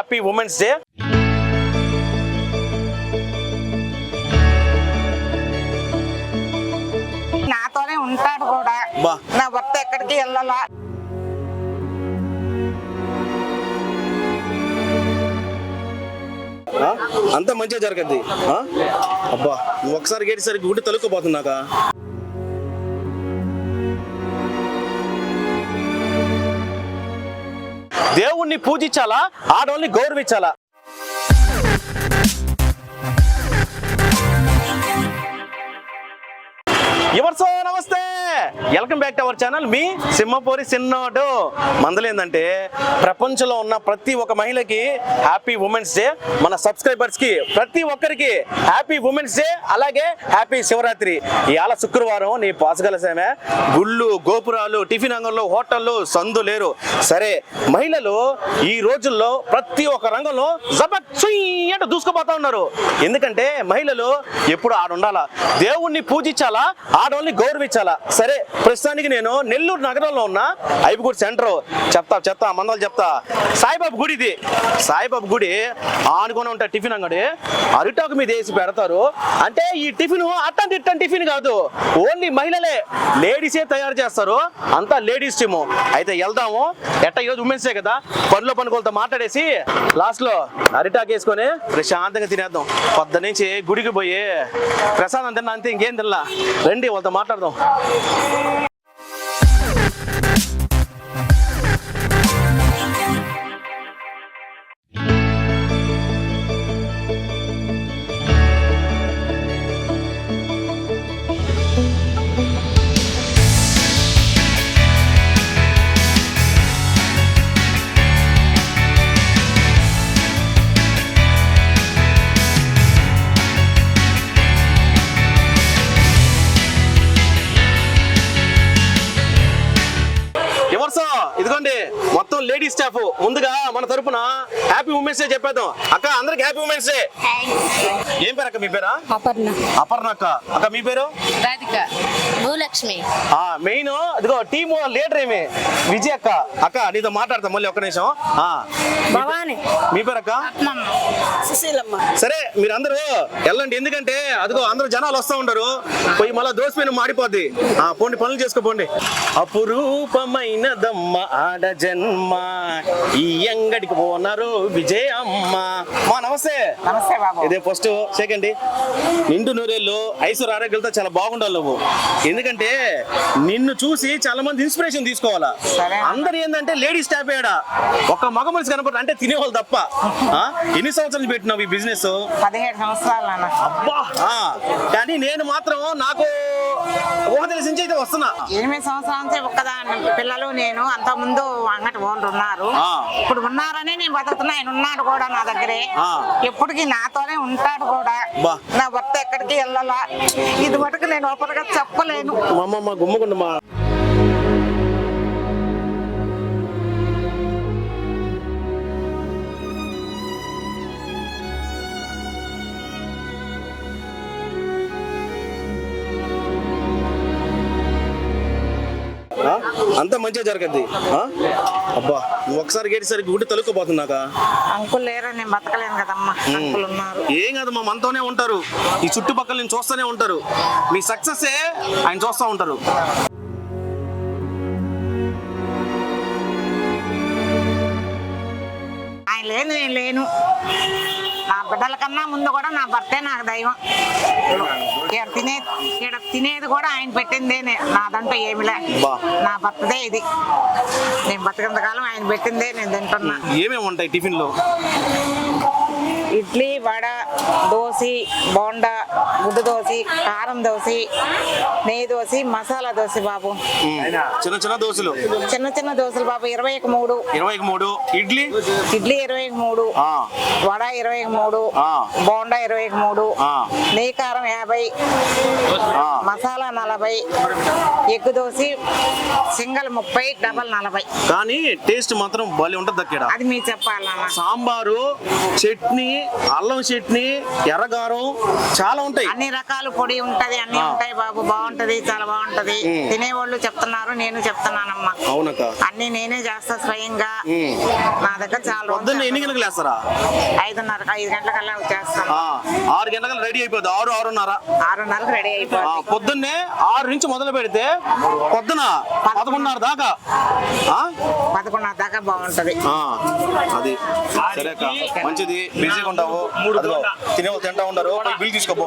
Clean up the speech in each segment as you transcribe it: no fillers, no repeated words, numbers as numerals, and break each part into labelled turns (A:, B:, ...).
A: Happy women's day.
B: నాతోనే ఉంటాడు కూడా, నా భర్త ఎక్కడికి వెళ్ళాలా.
A: అంత మంచిగా జరగద్ది. అబ్బా నువ్వు ఒకసారి గేటిసరికి గుడి తలుక్కుపోతున్నాక. దేవుణ్ణి పూజించాలా, ఆడవాళ్ళని గౌరవించాలా? యువర్సో నమస్తే, welcome back to our channel. మీ సింహపూరి సిన్నోడు. మందలేందంటే ప్రపంచంలో ఉన్న ప్రతి ఒక్క మహిళకి హ్యాపీ ఉమెన్స్ డే, మన సబ్స్క్రైబర్స్ కి ప్రతి ఒక్కరికి హ్యాపీ ఉమెన్స్ డే, అలాగే హ్యాపీ శివరాత్రి. ఇవాళ శుక్రవారం నీ పాసగలసేమే, గుళ్ళు గోపురాలు టిఫిన్ అంగంలో హోటళ్ళు సందు లేరు. సరే, మహిళలు ఈ రోజుల్లో ప్రతి ఒక్క రంగంలో జబర్దస్త్ దూసుకుపోతా ఉన్నారు. ఎందుకంటే మహిళలు ఎప్పుడు ఆడుండాలా, దేవుణ్ణి పూజించాలా, ఆడవాళ్ళని గౌరవించాలా. సరే, ప్రస్తుతానికి నేను నెల్లూరు నగరంలో ఉన్న ఐపుగూడి సెంటర్ చెప్తా మందలు చెప్తా. సాయిబాబు గుడి ఇది. సాయిబాబు గుడి ఆనుకొని ఉంటా టిఫిన్ అంగడి, అరిటాకు మీద వేసి పెడతారు. అంటే ఈ టిఫిన్ అట్టంటి టిఫిన్ కాదు, ఓన్లీ మహిళలే, లేడీసే తయారు చేస్తారు. అంతా లేడీస్ టీము. అయితే వెళ్దాము. ఈరోజు ఉమెన్స్ డే కదా, పనిలో పనుకోలతో మాట్లాడేసి లాస్ట్ లో అరిటాకు వేసుకొని ప్రశాంతంగా తినేద్దాం. పొద్దు నుంచి గుడికి పోయి ప్రసాదం తిన్నా, అంతే, ఇంకేం తినలా. రండి వాళ్ళతో మాట్లాడదాం. ఇదిగోండి మొత్తం లేడీస్ స్టాఫ్. ముందుగా మన తరపున హ్యాపీ ఉమెన్స్ డే చెప్పేద్దాం. అక్క, అందరికి హ్యాపీ ఉమెన్స్ డే. ఏం పేరు అక్క? మీ పేరా? అపర్ణ అక్క. అక్క మీ పేరు?
C: రాధిక. భూలక్ష్మి.
A: మెయిన్ ఇదిగో టీమ్ లీడర్ ఏమి విజయ్ అక్క. అక్క నీతో మాట్లాడతాం మళ్ళీ ఒక్క నిమిషం.
B: భవాని.
A: మీ పేరు అక్క?
B: సుశీలమ్మ.
A: సరే, మీరు అందరూ వెళ్ళండి, ఎందుకంటే అదిగో అందరూ జనాలు వస్తూ ఉంటారు. పోయి మళ్ళీ దోసిపోయిన మాడిపోద్ది. పోండి, పనులు చేసుకోపోండి. అపురూపమైనదమ్మ ఆడ జన్మ, ఈ అంగడికి పోనారు విజయ అమ్మ. మా నమస్తే.
B: నమస్తే బాబు.
A: ఇదే ఫస్ట్ సెకండ్ నిండు నూరేళ్ళు ఐశ్వర్య ఆరోగ్యాలతో చాలా బాగుండాలి నువ్వు. ఎందుకంటే నిన్ను చూసి చాలా మంది ఇన్స్పిరేషన్ తీసుకోవాలా. అందరు ఏంటంటే లేడీస్ స్టాఫ్ ఏడా, ఒక మగ మనిషి కనపడ అంటే తినేవాళ్ళు తప్ప. ఎన్ని సంవత్సరాలు పెట్టినావు ఈ బిజినెస్?
B: 17 సంవత్సరాలు.
A: అబ్బా. కానీ నేను మాత్రం నాకు ఊహ తెలిసించి అయితే వస్తున్నా.
B: 8 సంవత్సరాల నుంచి ఒక్కదాన్ని, పిల్లలు నేను. అంత ముందు అంగటి ఓనర్ ఉన్నారు, ఇప్పుడు ఉన్నారని నేను బతుకుతున్నా. ఆయన ఉన్నాడు కూడా నా దగ్గరే, ఎప్పటికీ నాతోనే ఉంటాడు కూడా. నా భర్త ఎక్కడికి వెళ్ళాలా, ఇది మటుకు నేను ఒకరిగా చెప్పలేను.
A: గుమ్మకుండమ్మా. అంత మంచిగా జరగద్ది. అబ్బా నువ్వు ఒకసారి గేటిసరికి గుడి తలుక్కుపోతున్నాక.
B: అంకుల్ లేరు, నేను బతకలేను కదమ్మా. అంకుల్ ఉన్నారు.
A: ఏం కదమ్మా, మనతోనే ఉంటారు. ఈ చుట్టుపక్కల నేను చూస్తూనే ఉంటారు. మీ సక్సెస్ ఆయన చూస్తూ ఉంటారు.
B: ఆయన లేను, నేను లేను. నా బిడ్డల కన్నా ముందు కూడా నా భర్తే నాకు దైవం. ఇక్కడ తినేది కూడా ఆయన పెట్టిందే, నాదంటూ ఏమిలే. నా భర్తదే ఇది. నేను బతికినంతకాలం ఆయన పెట్టిందే నేను తింటున్నా.
A: ఏమేమి ఉంటాయి టిఫిన్ లో?
B: ఇడ్లీ, వడ, దోశ, బోండా, గుడ్డు దోశ, కారం దోశ, నెయ్యి దోశ, మసాలా దోశ బాబు.
A: చిన్న చిన్న దోశలు.
B: చిన్న చిన్న దోశలు బాబు. 23.
A: 23. ఇడ్లీ
B: 23, వడ 23, బోండా 23, నెయ్యి కారం 50, masala 40, egg dosa single 30, double 40.
A: కానీ టేస్ట్ మాత్రం భలే ఉంటుంది అక్కడ.
B: అది మీరు చెప్పాలన్నా.
A: సాంబారు, చట్నీ, అల్లం చట్నీ, ఎర్రగారం చాలా ఉంటాయి.
B: అన్ని రకాల పొడి ఉంటది, అన్ని ఉంటాయి బాబు. బాగుంటది, చాలా బాగుంటది. తినేవాళ్ళు చెప్తున్నారు, నేను చెప్తున్నానమ్మా.
A: అవునక్క.
B: అన్ని నేనే చేస్తా స్వయంగా. నా దగ్గర చాలా
A: పొద్దున్న ఎన్ని గంటలకు లేస్తారా?
B: 5 గంటలకల్లా వచ్చేస్తాను.
A: 6 గంటలకు రెడీ అయిపోద్ది. 6:30
B: 6:30కు రెడీ అయిపోతుంది.
A: పొద్దున్నే 6 నుంచి మొదలు పెడితే పొద్దున 11:30 దాకా
B: 11:30 దాకా బాగుంటది.
A: అది సరే అక్క, మంచిది. బిజీగా ఉంటావు, అదిగో తినేవాళ్ళు తింటా ఉండరు. బిల్ తీసుకోబో.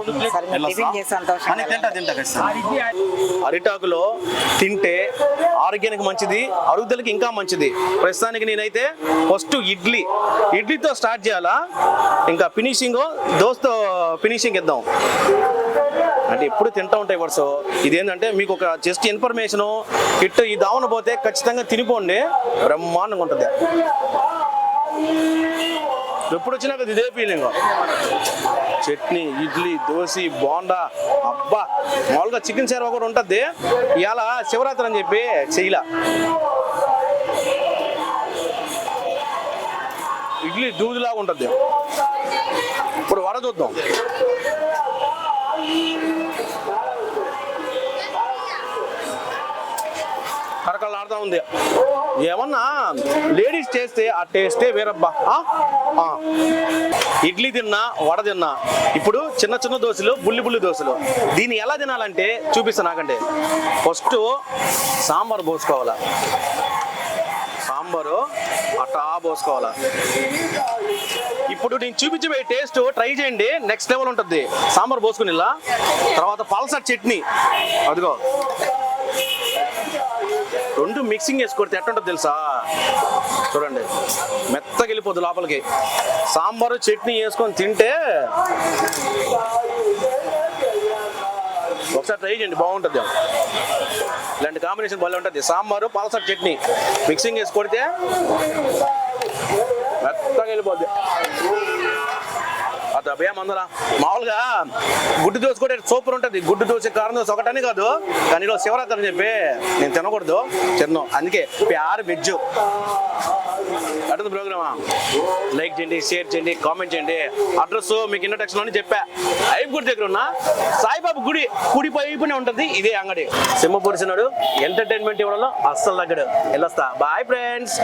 A: అరిటాకులో తింటే ఆరోగ్యానికి మంచిది, అరుగుదలకి ఇంకా మంచిది. ప్రస్తుతానికి నేనైతే ఫస్ట్ ఇడ్లీతో స్టార్ట్ చేయాలా, ఇంకా ఫినిషింగ్ దోస్తో ఫినిషింగ్ ఇద్దాం. అంటే ఎప్పుడు తింటా ఉంటాయి వర్స్. ఇదేంటంటే మీకు ఒక జస్ట్ ఇన్ఫర్మేషన్ ఇట్టు ఈ దావన పోతే ఖచ్చితంగా తినిపోండి, బ్రహ్మాండంగా ఉంటుంది. ఎప్పుడు వచ్చినా కదా ఇదే ఫీలింగ్. చట్నీ, ఇడ్లీ, దోశ, బోండా, అబ్బా మామూలుగా చికెన్ సేవ కూడా ఉంటుంది. ఇవాళ శివరాత్రి అని చెప్పి చెయ్యలా. ఇడ్లీ దూదిలాగా ఉంటుంది. ఇప్పుడు వడ చూద్దాం. కరకలాడుతూ ఉంది. ఏమన్నా లేడీస్ చేస్తే ఆ టేస్టే వేరబ్బా. ఇడ్లీ తిన్నా, వడ తిన్నా. ఇప్పుడు చిన్న చిన్న దోశలు, బుల్లి దోశలు. దీన్ని ఎలా తినాలంటే చూపిస్తా. నాకంటే ఫస్ట్ సాంబార్ పోసుకోవాలా. సాంబారు అట్టా పోసుకోవాలా. ఇప్పుడు నేను చూపించే టేస్ట్ ట్రై చేయండి, నెక్స్ట్ లెవెల్ ఉంటుంది. సాంబార్ పోసుకుని ఇలా తర్వాత పల్సర్ చట్నీ, అదిగో రెండు మిక్సింగ్ వేసుకొడితే ఎట్టుంటుంది తెలుసా? చూడండి, మెత్తగా వెళ్ళిపోద్ది లోపలికి. సాంబారు చట్నీ వేసుకొని తింటే ఒకసారి ట్రై చేయండి, బాగుంటుంది. ఇలాంటి కాంబినేషన్ భలే ఉంటుంది. సాంబారు పల్సర్ చట్నీ మిక్సింగ్ వేసి కొడితే మెత్తగా వెళ్ళిపోద్ది. అది అభయ మందరా. మామూలుగా గుడ్డు దోశ కూడా సూపర్ ఉంటుంది. గుడ్డు దోశ, కారం దోశ ఒకటని కాదు, కానీ ఈరోజు శివరాత్రి అని చెప్పి నేను తినకూడదు, తిన్నాం. అందుకే ప్యార్ వెజ్ అటు ప్రోగ్రామా. లైక్ చేయండి, షేర్ చేయండి, కామెంట్ చేయండి. అడ్రస్ మీకు ఇంట్రడక్షన్ అని చెప్పా. ఐపు గుడి దగ్గర ఉన్న సాయిబాబు గుడి కుడి పైపునే ఉంటుంది ఇదే అంగడి. సింహపూరి సిన్నాడు ఎంటర్టైన్మెంట్ ఇవ్వడంలో అస్సలు తగ్గడు. వెళ్ళొస్తా. Bye friends.